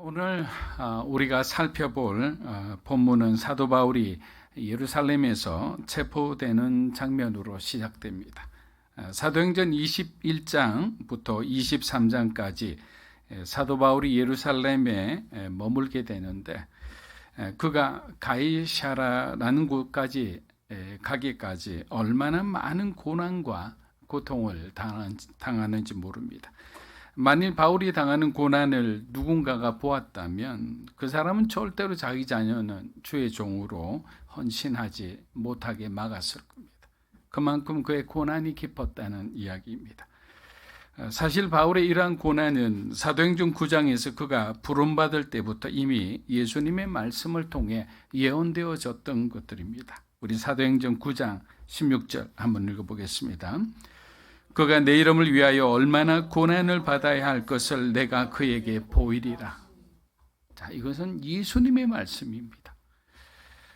오늘 우리가 살펴볼 본문은 사도 바울이 예루살렘에서 체포되는 장면으로 시작됩니다. 사도행전 21장부터 23장까지 사도 바울이 예루살렘에 머물게 되는데, 그가 가이사라라는 곳까지 가기까지 얼마나 많은 고난과 고통을 당하는지 모릅니다. 만일 바울이 당하는 고난을 누군가가 보았다면 그 사람은 절대로 자기 자녀는 주의 종으로 헌신하지 못하게 막았을 겁니다. 그만큼 그의 고난이 깊었다는 이야기입니다. 사실 바울의 이러한 고난은 사도행전 9장에서 그가 부름받을 때부터 이미 예수님의 말씀을 통해 예언되어졌던 것들입니다. 우리 사도행전 9장 16절 한번 읽어보겠습니다. 그가 내 이름을 위하여 얼마나 고난을 받아야 할 것을 내가 그에게 보이리라. 자, 이것은 예수님의 말씀입니다.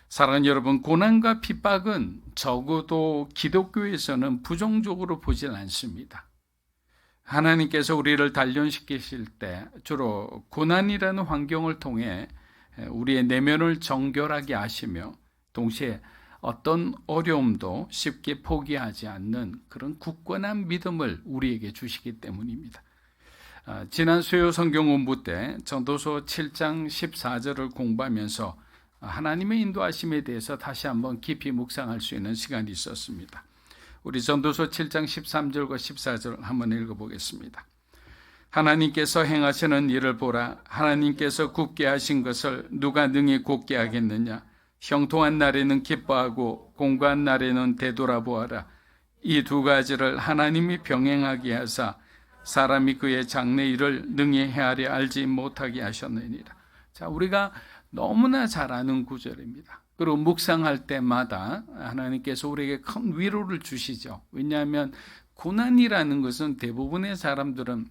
사랑하는 여러분, 고난과 핍박은 적어도 기독교에서는 부정적으로 보질 않습니다. 하나님께서 우리를 단련시키실 때 주로 고난이라는 환경을 통해 우리의 내면을 정결하게 하시며 동시에 어떤 어려움도 쉽게 포기하지 않는 그런 굳건한 믿음을 우리에게 주시기 때문입니다. 지난 수요 성경 공부 때 전도서 7장 14절을 공부하면서 하나님의 인도하심에 대해서 다시 한번 깊이 묵상할 수 있는 시간이 있었습니다. 우리 전도서 7장 13절과 14절 한번 읽어보겠습니다. 하나님께서 행하시는 일을 보라. 하나님께서 굳게 하신 것을 누가 능히 굳게 하겠느냐. 형통한 날에는 기뻐하고 공고한 날에는 되돌아보아라. 이 두 가지를 하나님이 병행하게 하사 사람이 그의 장래 일을 능히 헤아려 알지 못하게 하셨느니라. 자, 우리가 너무나 잘 아는 구절입니다. 그리고 묵상할 때마다 하나님께서 우리에게 큰 위로를 주시죠. 왜냐하면 고난이라는 것은 대부분의 사람들은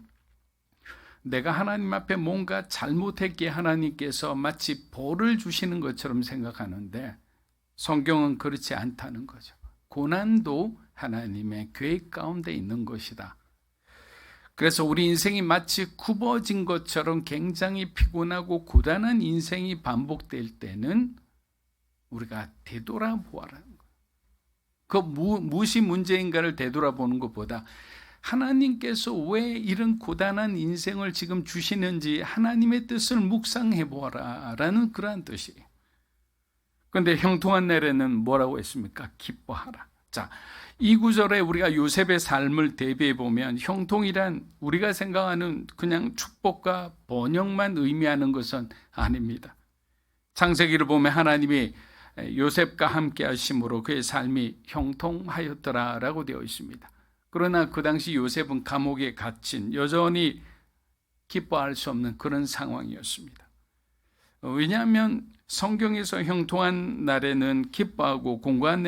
내가 하나님 앞에 뭔가 잘못했기에 하나님께서 마치 벌을 주시는 것처럼 생각하는데 성경은 그렇지 않다는 거죠. 고난도 하나님의 계획 가운데 있는 것이다. 그래서 우리 인생이 마치 굽어진 것처럼 굉장히 피곤하고 고단한 인생이 반복될 때는 우리가 되돌아보아라는 거예요. 그 무엇이 문제인가를 되돌아보는 것보다 하나님께서 왜 이런 고단한 인생을 지금 주시는지 하나님의 뜻을 묵상해 보아라 라는 그러한 뜻이에요. 그런데 형통한 날에는 뭐라고 했습니까? 기뻐하라. 자, 이 구절에 우리가 요셉의 삶을 대비해 보면 형통이란 우리가 생각하는 그냥 축복과 번영만 의미하는 것은 아닙니다. 창세기를 보면 하나님이 요셉과 함께 하심으로 그의 삶이 형통하였더라라고 되어 있습니다. 그러나 그 당시 요셉은 감옥에 갇힌 여전히 기뻐할 수 없는 그런 상황이었습니다. 왜냐하면 성경에서 형통한 날에는 기뻐하고 공고한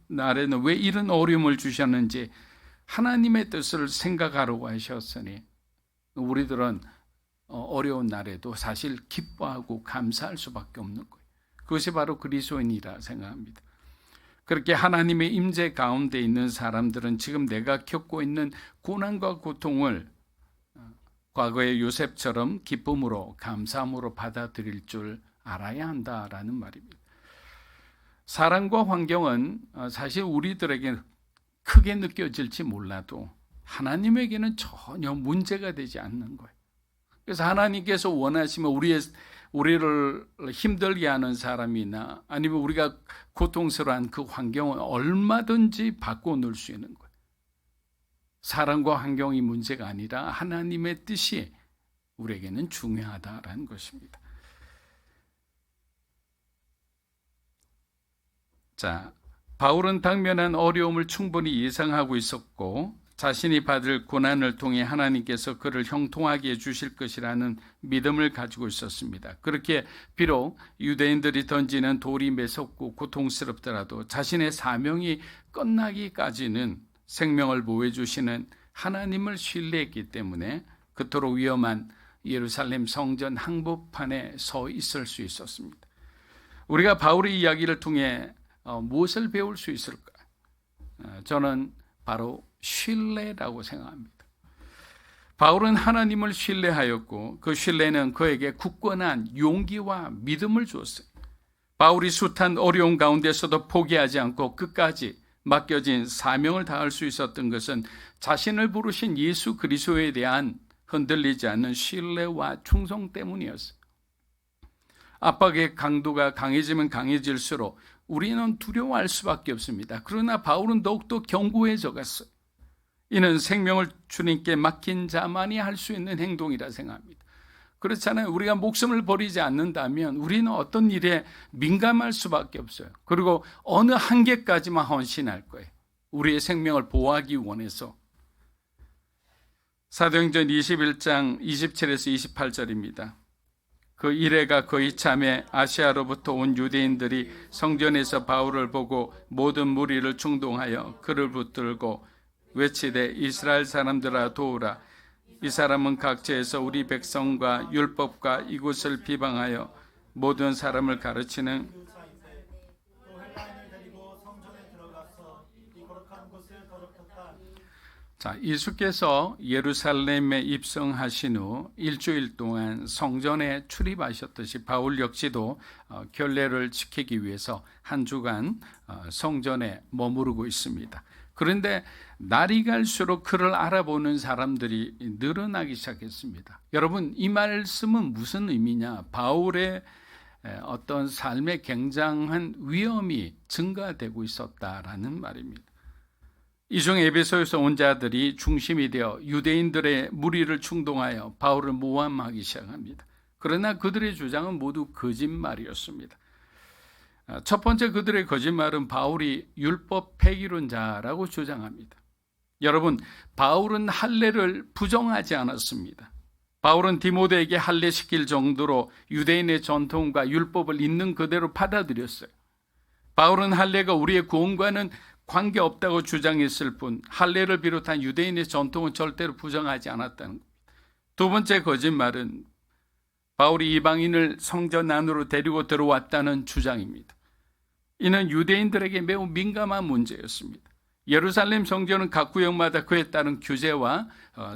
날에는 왜 이런 어려움을 주셨는지 하나님의 뜻을 생각하라고 하셨으니 우리들은 어려운 날에도 사실 기뻐하고 감사할 수밖에 없는 거예요. 그것이 바로 그리스도인이라 생각합니다. 그렇게 하나님의 임재 가운데 있는 사람들은 지금 내가 겪고 있는 고난과 고통을 과거의 요셉처럼 기쁨으로 감사함으로 받아들일 줄 알아야 한다라는 말입니다. 사랑과 환경은 사실 우리들에게 크게 느껴질지 몰라도 하나님에게는 전혀 문제가 되지 않는 거예요. 그래서 하나님께서 원하시면 우리를 힘들게 하는 사람이나 아니면 우리가 고통스러운 그 환경은 얼마든지 바꿔놓을 수 있는 거예요. 사랑과 환경이 문제가 아니라 하나님의 뜻이 우리에게는 중요하다라는 것입니다. 자, 바울은 당면한 어려움을 충분히 예상하고 있었고 자신이 받을 고난을 통해 하나님께서 그를 형통하게 해주실 것이라는 믿음을 가지고 있었습니다. 그렇게 비록 유대인들이 던지는 돌이 매섭고 고통스럽더라도 자신의 사명이 끝나기까지는 생명을 보호해 주시는 하나님을 신뢰했기 때문에 그토록 위험한 예루살렘 성전 항복판에 서 있을 수 있었습니다. 우리가 바울의 이야기를 통해 무엇을 배울 수 있을까? 저는 바로 신뢰라고 생각합니다. 바울은 하나님을 신뢰하였고 그 신뢰는 그에게 굳건한 용기와 믿음을 주었어요. 바울이 숱한 어려운 가운데서도 포기하지 않고 끝까지 맡겨진 사명을 다할 수 있었던 것은 자신을 부르신 예수 그리스도에 대한 흔들리지 않는 신뢰와 충성 때문이었어요. 압박의 강도가 강해지면 강해질수록 우리는 두려워할 수밖에 없습니다. 그러나 바울은 더욱더 견고해져 갔어요. 이는 생명을 주님께 맡긴 자만이 할 수 있는 행동이라 생각합니다. 그렇잖아요. 우리가 목숨을 버리지 않는다면 우리는 어떤 일에 민감할 수밖에 없어요. 그리고 어느 한계까지만 헌신할 거예요. 우리의 생명을 보호하기 원해서. 사도행전 21장 27에서 28절입니다. 그 이래가 거의 참에 아시아로부터 온 유대인들이 성전에서 바울을 보고 모든 무리를 충동하여 그를 붙들고 외치되 이스라엘 사람들아 도우라. 이 사람은 각지에서 우리 백성과 율법과 이곳을 비방하여 모든 사람을 가르치는 자, 예수께서 예루살렘에 입성하신 후 일주일 동안 성전에 출입하셨듯이 바울 역시도 결례를 지키기 위해서 한 주간 성전에 머무르고 있습니다. 그런데 날이 갈수록 그를 알아보는 사람들이 늘어나기 시작했습니다. 여러분, 이 말씀은 무슨 의미냐? 바울의 어떤 삶에 굉장한 위험이 증가되고 있었다라는 말입니다. 이중 에베소에서 온 자들이 중심이 되어 유대인들의 무리를 충동하여 바울을 모함하기 시작합니다. 그러나 그들의 주장은 모두 거짓말이었습니다. 첫 번째 그들의 거짓말은 바울이 율법 폐기론자라고 주장합니다. 여러분, 바울은 할례를 부정하지 않았습니다. 바울은 디모데에게 할례시킬 정도로 유대인의 전통과 율법을 있는 그대로 받아들였어요. 바울은 할례가 우리의 구원과는 관계없다고 주장했을 뿐 할례를 비롯한 유대인의 전통은 절대로 부정하지 않았다는 겁니다. 두 번째 거짓말은 바울이 이방인을 성전 안으로 데리고 들어왔다는 주장입니다. 이는 유대인들에게 매우 민감한 문제였습니다. 예루살렘 성전은 각 구역마다 그에 따른 규제와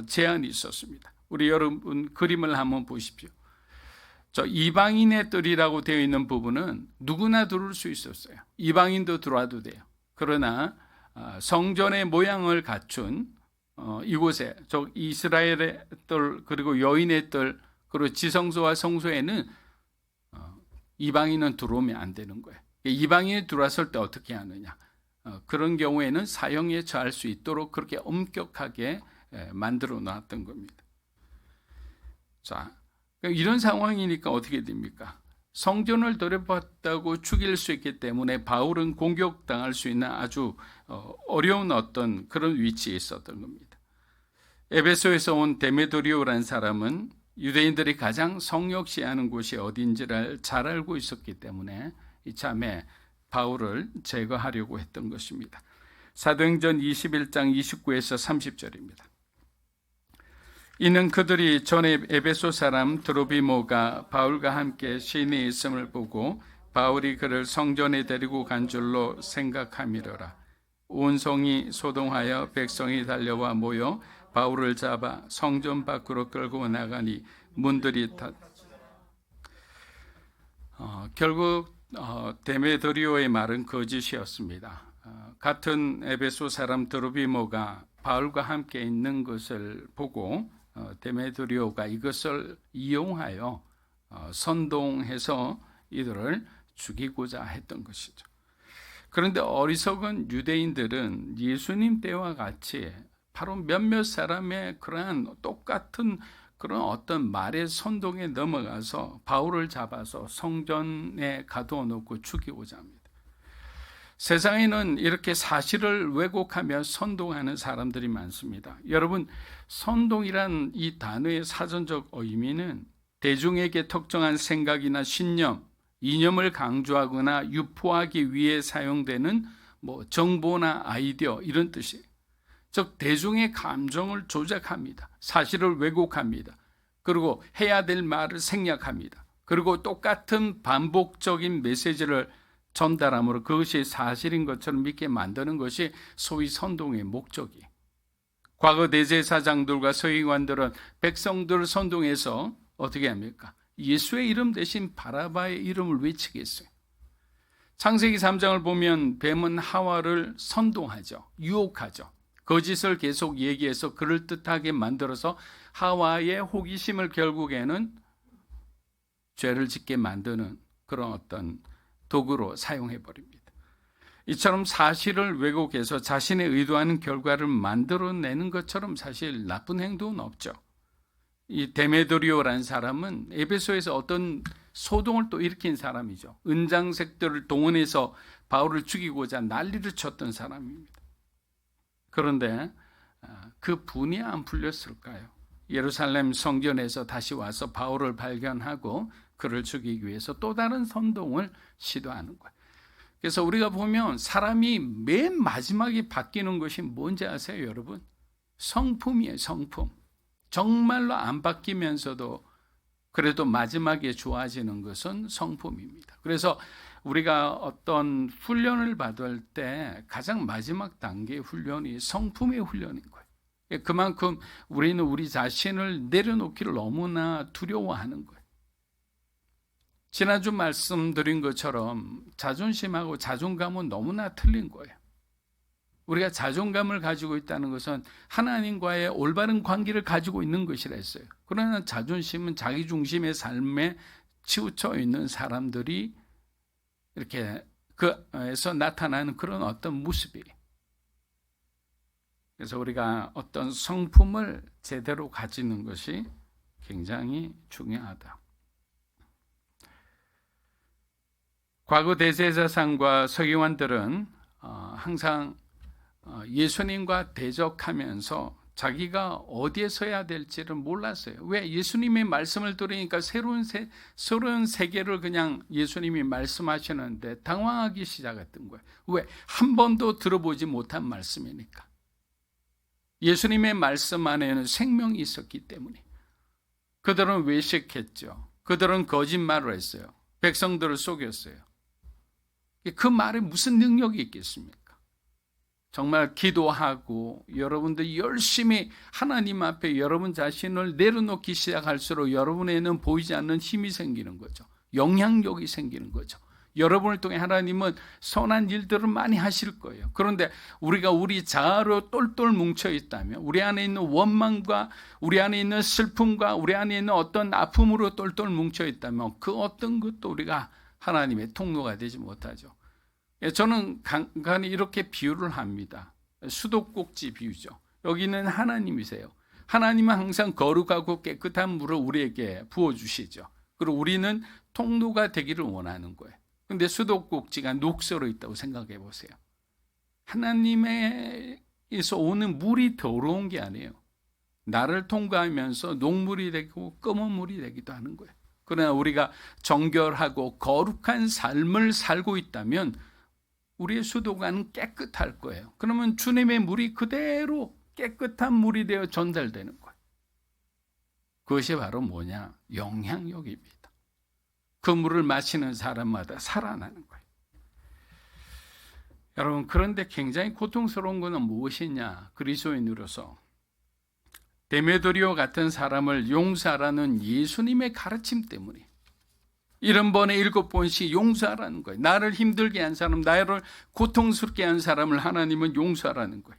제한이 있었습니다. 우리 여러분 그림을 한번 보십시오. 저 이방인의 뜰이라고 되어 있는 부분은 누구나 들어올 수 있었어요. 이방인도 들어와도 돼요. 그러나 성전의 모양을 갖춘 이곳에 저 이스라엘의 뜰 그리고 여인의 뜰 그리고 지성소와 성소에는 이방인은 들어오면 안 되는 거예요. 이방인이 들어왔을 때 어떻게 하느냐? 그런 경우에는 사형에 처할 수 있도록 그렇게 엄격하게 만들어 놨던 겁니다. 자, 이런 상황이니까 어떻게 됩니까? 성전을 들여봤다고 죽일 수 있기 때문에 바울은 공격당할 수 있는 아주 어려운 어떤 그런 위치에 있었던 겁니다. 에베소에서 온 데메드리오라는 사람은 유대인들이 가장 성역시하는 곳이 어딘지를 잘 알고 있었기 때문에 이참에 바울을 제거하려고 했던 것입니다. 사도행전 21장 29에서 30절입니다. 이는 그들이 전에 에베소 사람 드로비모가 바울과 함께 시내에 있음을 보고 바울이 그를 성전에 데리고 간 줄로 생각함이로라. 온 성이 소동하여 백성이 달려와 모여 바울을 잡아 성전 밖으로 끌고 나가니 문들이 결국 데메드리오의 말은 거짓이었습니다. 같은 에베소 사람 드로비모가 바울과 함께 있는 것을 보고 데메드리오가 이것을 이용하여 선동해서 이들을 죽이고자 했던 것이죠. 그런데 어리석은 유대인들은 예수님 때와 같이 바로 몇몇 사람의 그러한 똑같은 그런 어떤 말의 선동에 넘어가서 바울을 잡아서 성전에 가두어 놓고 죽이고자 합니다. 세상에는 이렇게 사실을 왜곡하며 선동하는 사람들이 많습니다. 여러분, 선동이란 이 단어의 사전적 의미는 대중에게 특정한 생각이나 신념, 이념을 강조하거나 유포하기 위해 사용되는 정보나 아이디어 이런 뜻이에요. 즉 대중의 감정을 조작합니다. 사실을 왜곡합니다. 그리고 해야 될 말을 생략합니다. 그리고 똑같은 반복적인 메시지를 전달함으로 그것이 사실인 것처럼 믿게 만드는 것이 소위 선동의 목적이에요. 과거 대제사장들과 서기관들은 백성들을 선동해서 어떻게 합니까? 예수의 이름 대신 바라바의 이름을 외치겠어요. 창세기 3장을 보면 뱀은 하와를 선동하죠. 유혹하죠. 거짓을 계속 얘기해서 그럴듯하게 만들어서 하와의 호기심을 결국에는 죄를 짓게 만드는 그런 어떤 도구로 사용해 버립니다. 이처럼 사실을 왜곡해서 자신의 의도하는 결과를 만들어내는 것처럼 사실 나쁜 행동은 없죠. 이 데메드리오라는 사람은 에베소에서 어떤 소동을 또 일으킨 사람이죠. 은장색들을 동원해서 바울을 죽이고자 난리를 쳤던 사람입니다. 그런데 그 분이 안 풀렸을까요? 예루살렘 성전에서 다시 와서 바울을 발견하고 그를 죽이기 위해서 또 다른 선동을 시도하는 거예요. 그래서 우리가 보면 사람이 맨 마지막에 바뀌는 것이 뭔지 아세요, 여러분? 성품이에요, 성품. 정말로 안 바뀌면서도 그래도 마지막에 좋아지는 것은 성품입니다. 그래서 우리가 어떤 훈련을 받을 때 가장 마지막 단계의 훈련이 성품의 훈련인 거예요. 그만큼 우리는 우리 자신을 내려놓기를 너무나 두려워하는 거예요. 지난주 말씀드린 것처럼 자존심하고 자존감은 너무나 틀린 거예요. 우리가 자존감을 가지고 있다는 것은 하나님과의 올바른 관계를 가지고 있는 것이라 했어요. 그러나 자존심은 자기 중심의 삶에 치우쳐 있는 사람들이 이렇게 그에서 나타나는 그런 어떤 모습이에요. 그래서 우리가 어떤 성품을 제대로 가지는 것이 굉장히 중요하다. 과거 대제사장과 서기관들은 항상 예수님과 대적하면서 자기가 어디에 서야 될지를 몰랐어요. 왜? 예수님의 말씀을 들으니까 새로운 세계를 그냥 예수님이 말씀하시는데 당황하기 시작했던 거예요. 왜? 한 번도 들어보지 못한 말씀이니까. 예수님의 말씀 안에는 생명이 있었기 때문에. 그들은 외식했죠. 그들은 거짓말을 했어요. 백성들을 속였어요. 그 말에 무슨 능력이 있겠습니까? 정말 기도하고 여러분들 열심히 하나님 앞에 여러분 자신을 내려놓기 시작할수록 여러분에는 보이지 않는 힘이 생기는 거죠. 영향력이 생기는 거죠. 여러분을 통해 하나님은 선한 일들을 많이 하실 거예요. 그런데 우리가 우리 자아로 똘똘 뭉쳐 있다면, 우리 안에 있는 원망과 우리 안에 있는 슬픔과 우리 안에 있는 어떤 아픔으로 똘똘 뭉쳐 있다면 그 어떤 것도 우리가 하나님의 통로가 되지 못하죠. 저는 간간히 이렇게 비유를 합니다. 수도꼭지 비유죠. 여기는 하나님이세요. 하나님은 항상 거룩하고 깨끗한 물을 우리에게 부어주시죠. 그리고 우리는 통로가 되기를 원하는 거예요. 그런데 수도꼭지가 녹슬어 있다고 생각해 보세요. 하나님에서 오는 물이 더러운 게 아니에요. 나를 통과하면서 녹물이 되고 검은 물이 되기도 하는 거예요. 그러나 우리가 정결하고 거룩한 삶을 살고 있다면 우리의 수도관은 깨끗할 거예요. 그러면 주님의 물이 그대로 깨끗한 물이 되어 전달되는 거예요. 그것이 바로 뭐냐? 영향력입니다. 그 물을 마시는 사람마다 살아나는 거예요. 여러분, 그런데 굉장히 고통스러운 것은 무엇이냐? 그리스도인으로서 데메드리오 같은 사람을 용서하라는 예수님의 가르침 때문에 70번에 7번씩 용서하라는 거예요. 나를 힘들게 한 사람, 나를 고통스럽게 한 사람을 하나님은 용서하라는 거예요.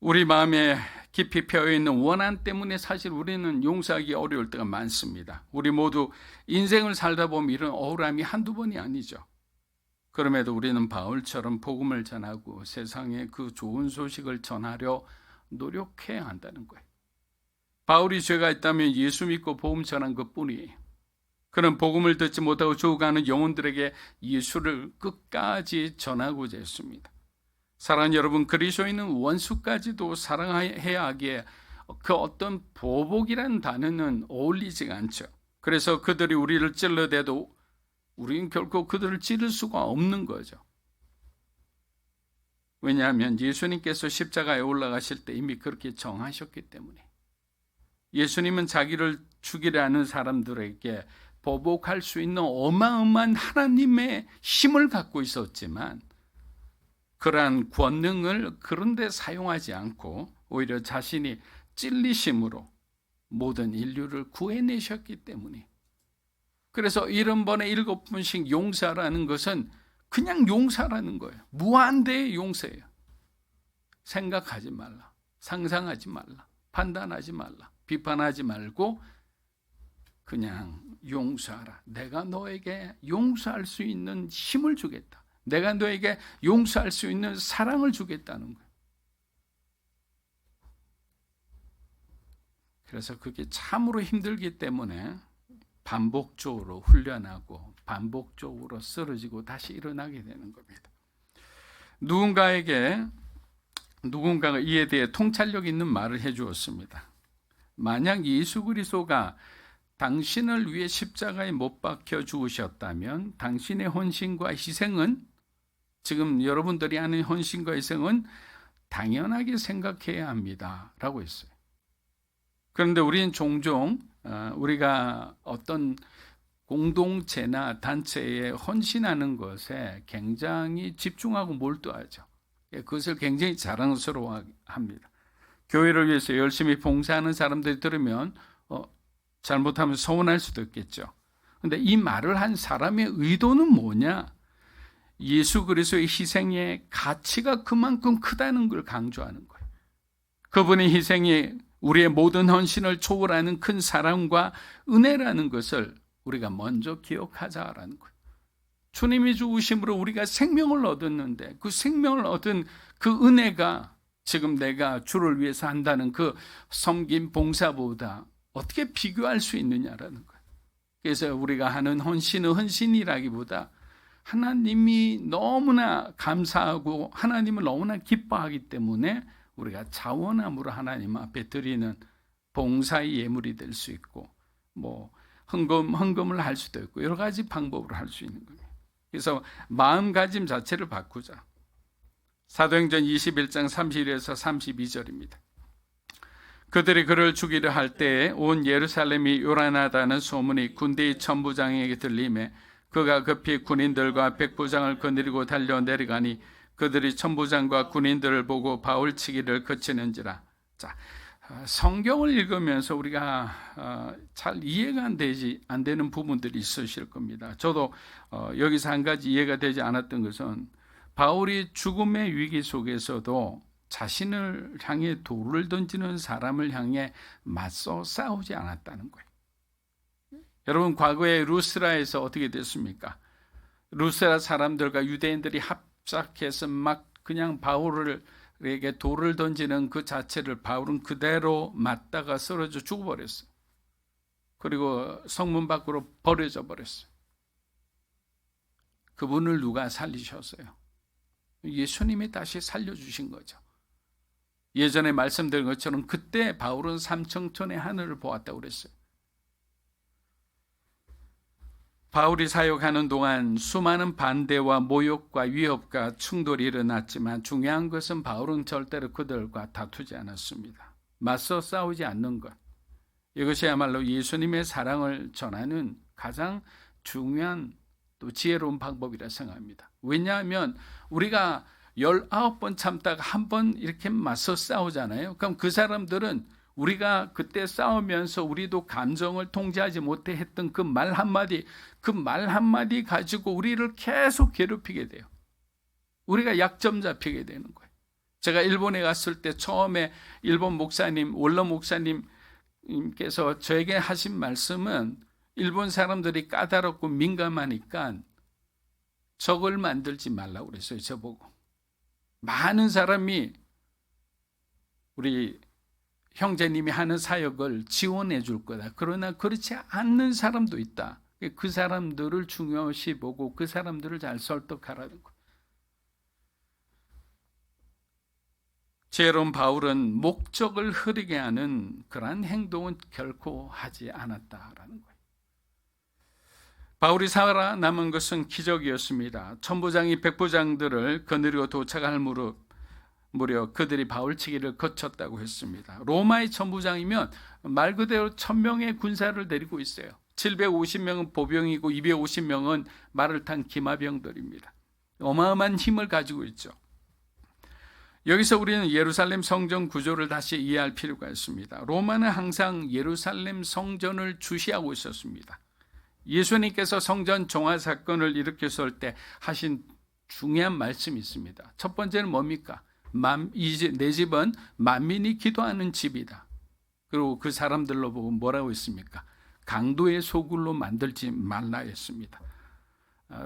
우리 마음에 깊이 펴있는 원한 때문에 사실 우리는 용서하기 어려울 때가 많습니다. 우리 모두 인생을 살다 보면 이런 억울함이 한두 번이 아니죠. 그럼에도 우리는 바울처럼 복음을 전하고 세상에 그 좋은 소식을 전하려 노력해야 한다는 거예요. 바울이 죄가 있다면 예수 믿고 복음 전한 것뿐이에요. 그는 복음을 듣지 못하고 죽어가는 영혼들에게 예수를 끝까지 전하고자 했습니다. 사랑하는 여러분, 그리스도인은 원수까지도 사랑해야 하기에 그 어떤 보복이라는 단어는 어울리지가 않죠. 그래서 그들이 우리를 찔러대도 우리는 결코 그들을 찌를 수가 없는 거죠. 왜냐하면 예수님께서 십자가에 올라가실 때 이미 그렇게 정하셨기 때문에. 예수님은 자기를 죽이려 하는 사람들에게 보복할 수 있는 어마어마한 하나님의 힘을 갖고 있었지만 그러한 권능을 그런 데 사용하지 않고 오히려 자신이 찔리심으로 모든 인류를 구해내셨기 때문에, 그래서 70번에 7번씩 용서라는 것은 그냥 용서라는 거예요. 무한대의 용서예요. 생각하지 말라, 상상하지 말라, 판단하지 말라, 비판하지 말고 그냥 용서하라. 내가 너에게 용서할 수 있는 힘을 주겠다. 내가 너에게 용서할 수 있는 사랑을 주겠다는 거예요. 그래서 그게 참으로 힘들기 때문에 반복적으로 훈련하고 반복적으로 쓰러지고 다시 일어나게 되는 겁니다. 누군가가 이에 대해 통찰력 있는 말을 해주었습니다. 만약 예수 그리스도가 당신을 위해 십자가에 못 박혀 죽으셨다면 당신의 헌신과 희생은, 지금 여러분들이 하는 헌신과 희생은 당연하게 생각해야 합니다 라고 했어요. 그런데 우리는 종종 우리가 어떤 공동체나 단체에 헌신하는 것에 굉장히 집중하고 몰두하죠. 그것을 굉장히 자랑스러워합니다. 교회를 위해서 열심히 봉사하는 사람들이 들으면 잘못하면 서운할 수도 있겠죠. 그런데 이 말을 한 사람의 의도는 뭐냐? 예수 그리스도의 희생의 가치가 그만큼 크다는 걸 강조하는 거예요. 그분의 희생이 우리의 모든 헌신을 초월하는 큰 사랑과 은혜라는 것을 우리가 먼저 기억하자라는 거예요. 주님이 죽으심으로 우리가 생명을 얻었는데 그 생명을 얻은 그 은혜가 지금 내가 주를 위해서 한다는 그 섬김 봉사보다 어떻게 비교할 수 있느냐라는 거예요. 그래서 우리가 하는 헌신은 헌신이라기보다 하나님이 너무나 감사하고 하나님을 너무나 기뻐하기 때문에 우리가 자원함으로 하나님 앞에 드리는 봉사의 예물이 될 수 있고, 뭐 헌금을 할 수도 있고 여러 가지 방법으로 할 수 있는 거예요. 그래서 마음가짐 자체를 바꾸자. 사도행전 21장 31에서 32절입니다. 그들이 그를 죽이려 할 때에 온 예루살렘이 요란하다는 소문이 군대의 천부장에게 들리매 그가 급히 군인들과 백부장을 거느리고 달려 내려가니 그들이 천부장과 군인들을 보고 바울치기를 그치는지라. 자, 성경을 읽으면서 우리가 잘 이해가 안 되는 부분들이 있으실 겁니다. 저도 여기서 한 가지 이해가 되지 않았던 것은 바울이 죽음의 위기 속에서도 자신을 향해 돌을 던지는 사람을 향해 맞서 싸우지 않았다는 거예요. 여러분, 과거에 루스라에서 어떻게 됐습니까? 루스라 사람들과 유대인들이 합작해서 막 그냥 바울에게 돌을 던지는 그 자체를 바울은 그대로 맞다가 쓰러져 죽어버렸어요. 그리고 성문 밖으로 버려져 버렸어요. 그분을 누가 살리셨어요? 예수님이 다시 살려주신 거죠. 예전에 말씀드린 것처럼 그때 바울은 삼청천의 하늘을 보았다고 그랬어요. 바울이 사역하는 동안 수많은 반대와 모욕과 위협과 충돌이 일어났지만 중요한 것은 바울은 절대로 그들과 다투지 않았습니다. 맞서 싸우지 않는 것. 이것이야말로 예수님의 사랑을 전하는 가장 중요한 또 지혜로운 방법이라 생각합니다. 왜냐하면 우리가 19번 참다가 한 번 이렇게 맞서 싸우잖아요. 그럼 그 사람들은 우리가 그때 싸우면서 우리도 감정을 통제하지 못해 했던 그 말 한마디 가지고 우리를 계속 괴롭히게 돼요. 우리가 약점 잡히게 되는 거예요. 제가 일본에 갔을 때 처음에 일본 목사님, 원로 목사님께서 저에게 하신 말씀은 일본 사람들이 까다롭고 민감하니까 적을 만들지 말라고 그랬어요. 저보고. 많은 사람이 우리 형제님이 하는 사역을 지원해 줄 거다. 그러나 그렇지 않는 사람도 있다. 그 사람들을 중요시 보고 그 사람들을 잘 설득하라는 거예요. 지혜로운 바울은 목적을 흐리게 하는 그러한 행동은 결코 하지 않았다라는 거예요. 바울이 살아남은 것은 기적이었습니다. 천부장이 백부장들을 거느리고 도착할 무렵 그들이 바울치기를 거쳤다고 했습니다. 로마의 천부장이면 말 그대로 1000명의 군사를 데리고 있어요. 750명은 보병이고 250명은 말을 탄 기마병들입니다. 어마어마한 힘을 가지고 있죠. 여기서 우리는 예루살렘 성전 구조를 다시 이해할 필요가 있습니다. 로마는 항상 예루살렘 성전을 주시하고 있었습니다. 예수님께서 성전 종화 사건을 일으켰을 때 하신 중요한 말씀이 있습니다. 첫 번째는 뭡니까? 내 집은 만민이 기도하는 집이다. 그리고 그 사람들로 보고 뭐라고 했습니까? 강도의 소굴로 만들지 말라 했습니다.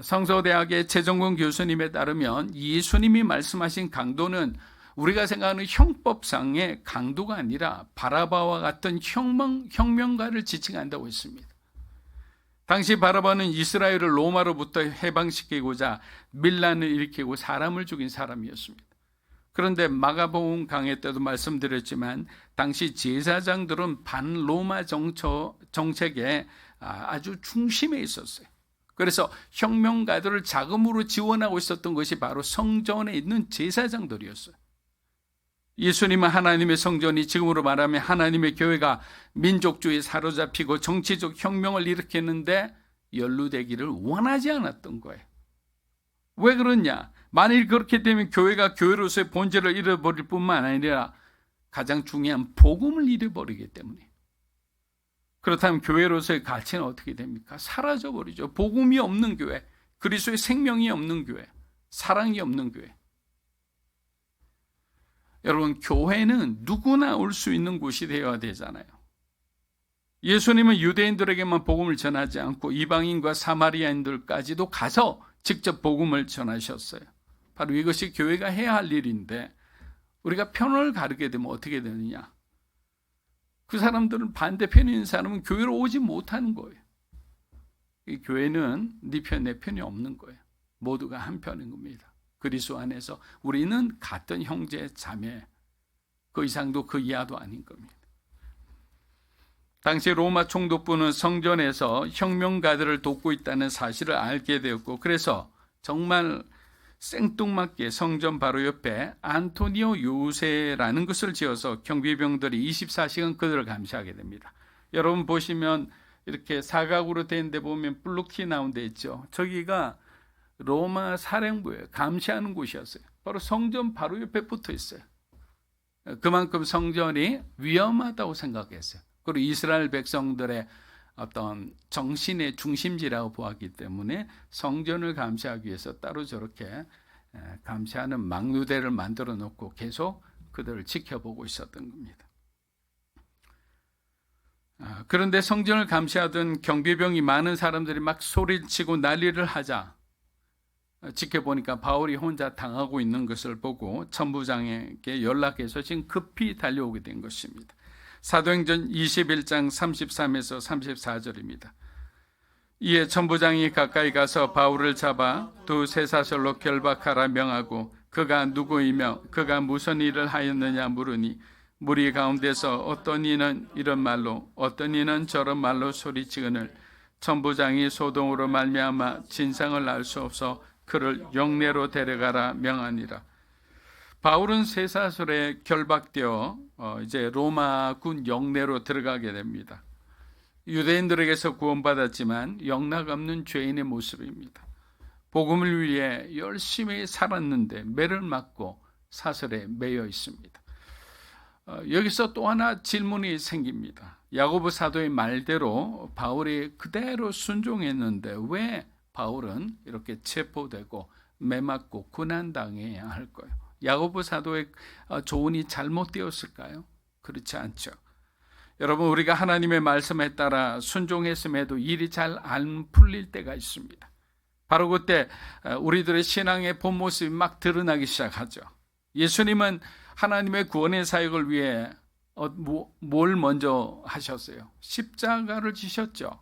성서대학의 최정근 교수님에 따르면 예수님이 말씀하신 강도는 우리가 생각하는 형법상의 강도가 아니라 바라바와 같은 혁명가를 지칭한다고 했습니다. 당시 바라바는 이스라엘을 로마로부터 해방시키고자 밀란을 일으키고 사람을 죽인 사람이었습니다. 그런데 마가복음 강해 때도 말씀드렸지만 당시 제사장들은 반로마 정책의 아주 중심에 있었어요. 그래서 혁명가들을 자금으로 지원하고 있었던 것이 바로 성전에 있는 제사장들이었어요. 예수님은 하나님의 성전이 지금으로 말하면 하나님의 교회가 민족주의에 사로잡히고 정치적 혁명을 일으켰는데 연루되기를 원하지 않았던 거예요. 왜 그러냐? 만일 그렇게 되면 교회가 교회로서의 본질을 잃어버릴 뿐만 아니라 가장 중요한 복음을 잃어버리기 때문에. 그렇다면 교회로서의 가치는 어떻게 됩니까? 사라져버리죠. 복음이 없는 교회, 그리스도의 생명이 없는 교회, 사랑이 없는 교회. 여러분, 교회는 누구나 올 수 있는 곳이 되어야 되잖아요. 예수님은 유대인들에게만 복음을 전하지 않고 이방인과 사마리아인들까지도 가서 직접 복음을 전하셨어요. 바로 이것이 교회가 해야 할 일인데 우리가 편을 가르게 되면 어떻게 되느냐? 그 사람들은 반대편에 있는 사람은 교회로 오지 못하는 거예요. 이 교회는 네 편, 내 편이 없는 거예요. 모두가 한 편인 겁니다. 그리스도 안에서 우리는 같은 형제, 자매, 그 이상도 그 이하도 아닌 겁니다. 당시 로마 총독부는 성전에서 혁명가들을 돕고 있다는 사실을 알게 되었고 그래서 정말 생뚱맞게 성전 바로 옆에 안토니오 요새라는 것을 지어서 경비병들이 24시간 그들을 감시하게 됩니다. 여러분 보시면 이렇게 사각으로 된 데 보면 블루키 나온 데 있죠. 저기가 로마 사령부에 감시하는 곳이었어요. 바로 성전 바로 옆에 붙어 있어요. 그만큼 성전이 위험하다고 생각했어요. 그리고 이스라엘 백성들의 어떤 정신의 중심지라고 보았기 때문에 성전을 감시하기 위해서 따로 저렇게 감시하는 막루대를 만들어 놓고 계속 그들을 지켜보고 있었던 겁니다. 그런데 성전을 감시하던 경비병이 많은 사람들이 막 소리를 치고 난리를 하자 지켜보니까 바울이 혼자 당하고 있는 것을 보고 천부장에게 연락해서 지금 급히 달려오게 된 것입니다. 사도행전 21장 33에서 34절입니다. 이에 천부장이 가까이 가서 바울을 잡아 두 쇠사슬로 결박하라 명하고 그가 누구이며 그가 무슨 일을 하였느냐 물으니 무리 가운데서 어떤 이는 이런 말로 어떤 이는 저런 말로 소리치거늘 천부장이 소동으로 말미암아 진상을 알 수 없어 그를 영내로 데려가라 명하니라. 바울은 쇠사슬에 결박되어 이제 로마군 영내로 들어가게 됩니다. 유대인들에게서 구원받았지만 영락 없는 죄인의 모습입니다. 복음을 위해 열심히 살았는데 매를 맞고 사슬에 매여 있습니다. 여기서 또 하나 질문이 생깁니다. 야고보 사도의 말대로 바울이 그대로 순종했는데 왜 바울은 이렇게 체포되고 매맞고 고난당해야 할까요? 야고보 사도의 조언이 잘못되었을까요? 그렇지 않죠. 여러분, 우리가 하나님의 말씀에 따라 순종했음에도 일이 잘 안 풀릴 때가 있습니다. 바로 그때 우리들의 신앙의 본 모습이 막 드러나기 시작하죠. 예수님은 하나님의 구원의 사역을 위해 뭘 먼저 하셨어요? 십자가를 지셨죠.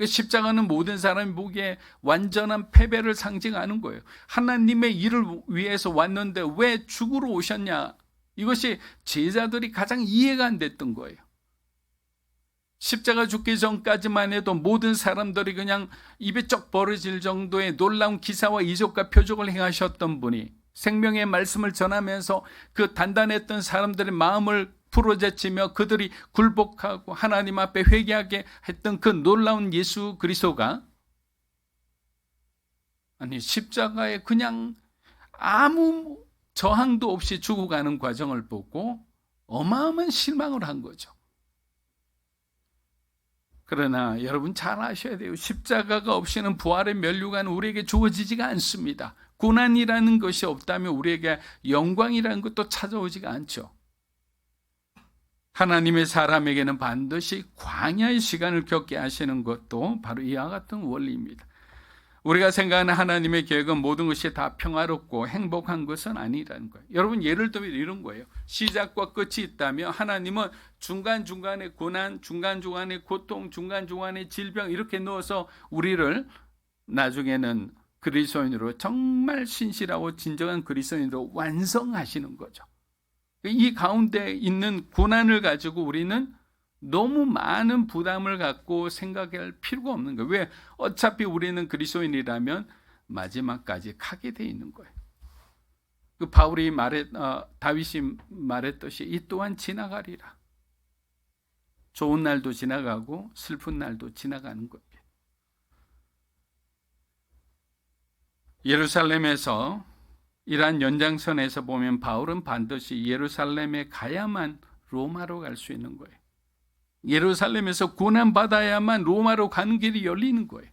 십자가는 모든 사람이 보기에 완전한 패배를 상징하는 거예요. 하나님의 일을 위해서 왔는데 왜 죽으러 오셨냐? 이것이 제자들이 가장 이해가 안 됐던 거예요. 십자가 죽기 전까지만 해도 모든 사람들이 그냥 입에 쩍 벌어질 정도의 놀라운 기사와 이적과 표적을 행하셨던 분이 생명의 말씀을 전하면서 그 단단했던 사람들의 마음을 부러제치며 그들이 굴복하고 하나님 앞에 회개하게 했던 그 놀라운 예수 그리스도가 십자가에 그냥 아무 저항도 없이 죽어가는 과정을 보고 어마어마한 실망을 한 거죠. 그러나 여러분 잘 아셔야 돼요. 십자가가 없이는 부활의 면류관은 우리에게 주어지지가 않습니다. 고난이라는 것이 없다면 우리에게 영광이라는 것도 찾아오지가 않죠. 하나님의 사람에게는 반드시 광야의 시간을 겪게 하시는 것도 바로 이와 같은 원리입니다. 우리가 생각하는 하나님의 계획은 모든 것이 다 평화롭고 행복한 것은 아니라는 거예요. 여러분 예를 들면 이런 거예요. 시작과 끝이 있다면 하나님은 중간중간에 고난, 중간중간에 고통, 중간중간에 질병 이렇게 넣어서 우리를 나중에는 그리스도인으로 정말 신실하고 진정한 그리스도인으로 완성하시는 거죠. 이 가운데 있는 고난을 가지고 우리는 너무 많은 부담을 갖고 생각할 필요가 없는 거예요. 왜? 어차피 우리는 그리스도인이라면 마지막까지 가게 돼 있는 거예요. 그 다윗이 말했듯이 이 또한 지나가리라. 좋은 날도 지나가고 슬픈 날도 지나가는 겁니다. 예루살렘에서 이러한 연장선에서 보면 바울은 반드시 예루살렘에 가야만 로마로 갈 수 있는 거예요. 예루살렘에서 고난받아야만 로마로 가는 길이 열리는 거예요.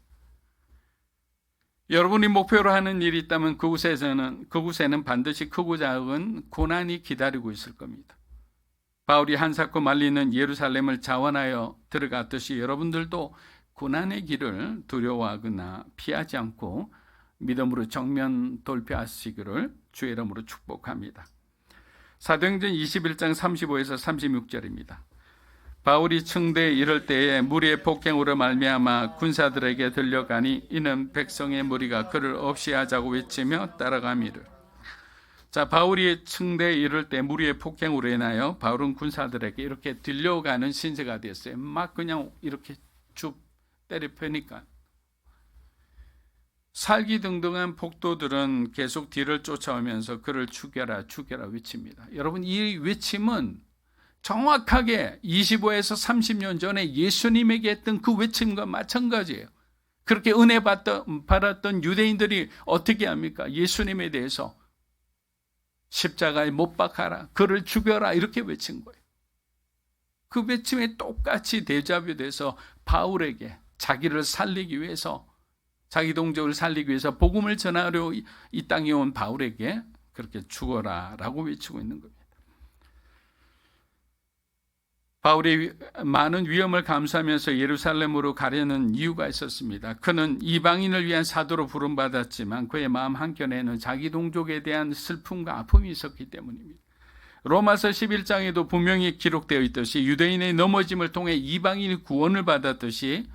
여러분이 목표로 하는 일이 있다면 그곳에는 반드시 크고 작은 고난이 기다리고 있을 겁니다. 바울이 한사코 말리는 예루살렘을 자원하여 들어갔듯이 여러분들도 고난의 길을 두려워하거나 피하지 않고 믿음으로 정면 돌파하시기를 주의 이름으로 축복합니다. 사도행전 21장 35에서 36절입니다. 바울이 층대에 이를 때에 무리의 폭행으로 말미암아 군사들에게 들려가니 이는 백성의 무리가 그를 없이 하자고 외치며 따라가미를. 자, 바울이 층대에 이를 때 무리의 폭행으로 인하여 바울은 군사들에게 이렇게 들려가는 신세가 됐어요. 막 그냥 이렇게 쭉 때려 패니까. 살기등등한 폭도들은 계속 뒤를 쫓아오면서 그를 죽여라 죽여라 외칩니다. 여러분 이 외침은 정확하게 25에서 30년 전에 예수님에게 했던 그 외침과 마찬가지예요. 그렇게 은혜 받았던 유대인들이 어떻게 합니까? 예수님에 대해서 십자가에 못 박아라, 그를 죽여라 이렇게 외친 거예요. 그 외침에 똑같이 데자뷰돼서 바울에게 자기를 살리기 위해서, 자기 동족을 살리기 위해서 복음을 전하려 이 땅에 온 바울에게 그렇게 죽어라 라고 외치고 있는 겁니다. 바울이 많은 위험을 감수하면서 예루살렘으로 가려는 이유가 있었습니다. 그는 이방인을 위한 사도로 부름받았지만 그의 마음 한켠에는 자기 동족에 대한 슬픔과 아픔이 있었기 때문입니다. 로마서 11장에도 분명히 기록되어 있듯이 유대인의 넘어짐을 통해 이방인이 구원을 받았듯이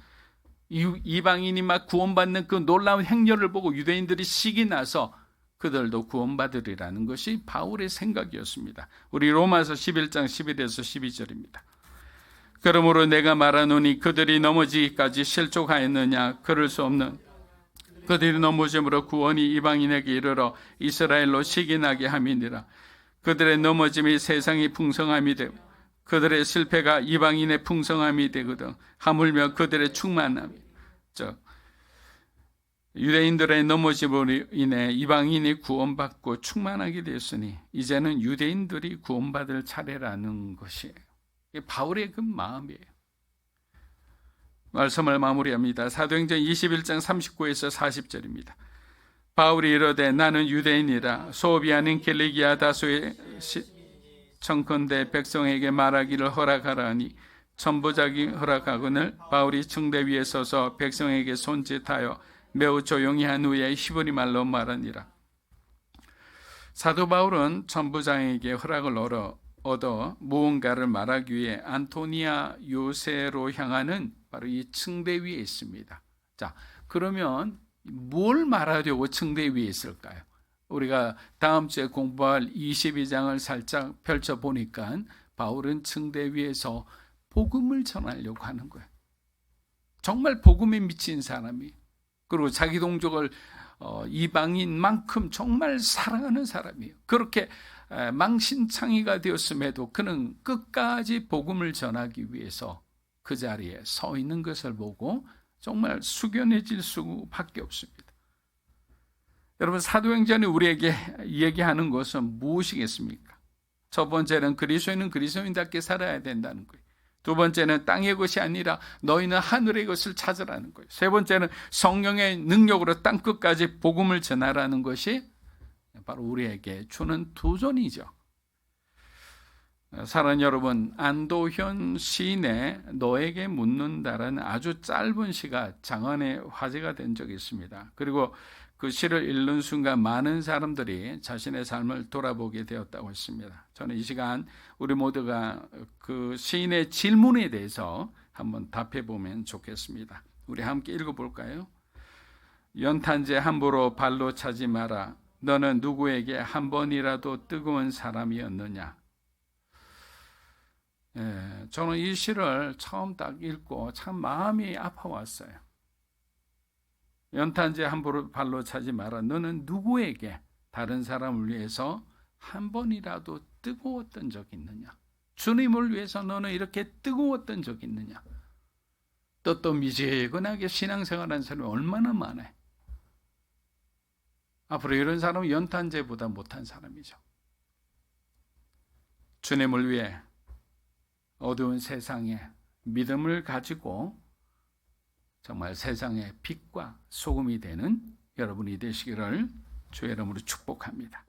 이방인이 막 구원받는 그 놀라운 행렬을 보고 유대인들이 식이 나서 그들도 구원받으리라는 것이 바울의 생각이었습니다. 우리 로마서 11장 11에서 12절입니다. 그러므로 내가 말하노니 그들이 넘어지기까지 실족하였느냐? 그럴 수 없는. 그들이 넘어짐으로 구원이 이방인에게 이르러 이스라엘로 시기나게 함이니라. 그들의 넘어짐이 세상의 풍성함이 되고 그들의 실패가 이방인의 풍성함이 되거든. 하물며 그들의 충만함이, 유대인들의 넘어짐으로 인해 이방인이 구원받고 충만하게 되었으니 이제는 유대인들이 구원받을 차례라는 것이에요. 이게 바울의 그 마음이에요. 말씀을 마무리합니다. 사도행전 21장 39에서 40절입니다. 바울이 이르되 나는 유대인이라 소업이 아닌 킬리기아 다소의 청컨대 백성에게 말하기를 허락하라 하니 천부장이 허락하거늘 바울이 층대 위에 서서 백성에게 손짓하여 매우 조용히 한 후에 히브리 말로 말하니라. 사도 바울은 천부장에게 허락을 얻어 무언가를 말하기 위해 안토니아 요새로 향하는 바로 이 층대 위에 있습니다. 자, 그러면 뭘 말하려고 층대 위에 있을까요? 우리가 다음 주에 공부할 22장을 살짝 펼쳐보니까 바울은 층대 위에서 복음을 전하려고 하는 거예요. 정말 복음에 미친 사람이, 그리고 자기 동족을 이방인만큼 정말 사랑하는 사람이에요. 그렇게 망신창이가 되었음에도 그는 끝까지 복음을 전하기 위해서 그 자리에 서 있는 것을 보고 정말 숙연해질 수밖에 없습니다. 여러분, 사도행전이 우리에게 얘기하는 것은 무엇이겠습니까? 첫 번째는 그리스도인은 그리스도인답게 살아야 된다는 거예요. 두 번째는 땅의 것이 아니라 너희는 하늘의 것을 찾으라는 거예요. 세 번째는 성령의 능력으로 땅끝까지 복음을 전하라는 것이 바로 우리에게 주는 도전이죠. 사랑하는 여러분, 안도현 시인의 너에게 묻는다라는 아주 짧은 시가 장안의 화제가 된 적이 있습니다. 그리고 그 시를 읽는 순간 많은 사람들이 자신의 삶을 돌아보게 되었다고 했습니다. 저는 이 시간 우리 모두가 그 시인의 질문에 대해서 한번 답해 보면 좋겠습니다. 우리 함께 읽어볼까요? 연탄재 함부로 발로 차지 마라. 너는 누구에게 한 번이라도 뜨거운 사람이었느냐? 저는 이 시를 처음 딱 읽고 참 마음이 아파왔어요. 연탄재 함부로 발로 차지 마라. 너는 누구에게 다른 사람을 위해서 한 번이라도 뜨거웠던 적이 있느냐? 주님을 위해서 너는 이렇게 뜨거웠던 적이 있느냐? 또 미지근하게 신앙생활하는 사람이 얼마나 많아요. 앞으로 이런 사람은 연탄재보다 못한 사람이죠. 주님을 위해 어두운 세상에 믿음을 가지고 정말 세상의 빛과 소금이 되는 여러분이 되시기를 주의 이름으로 축복합니다.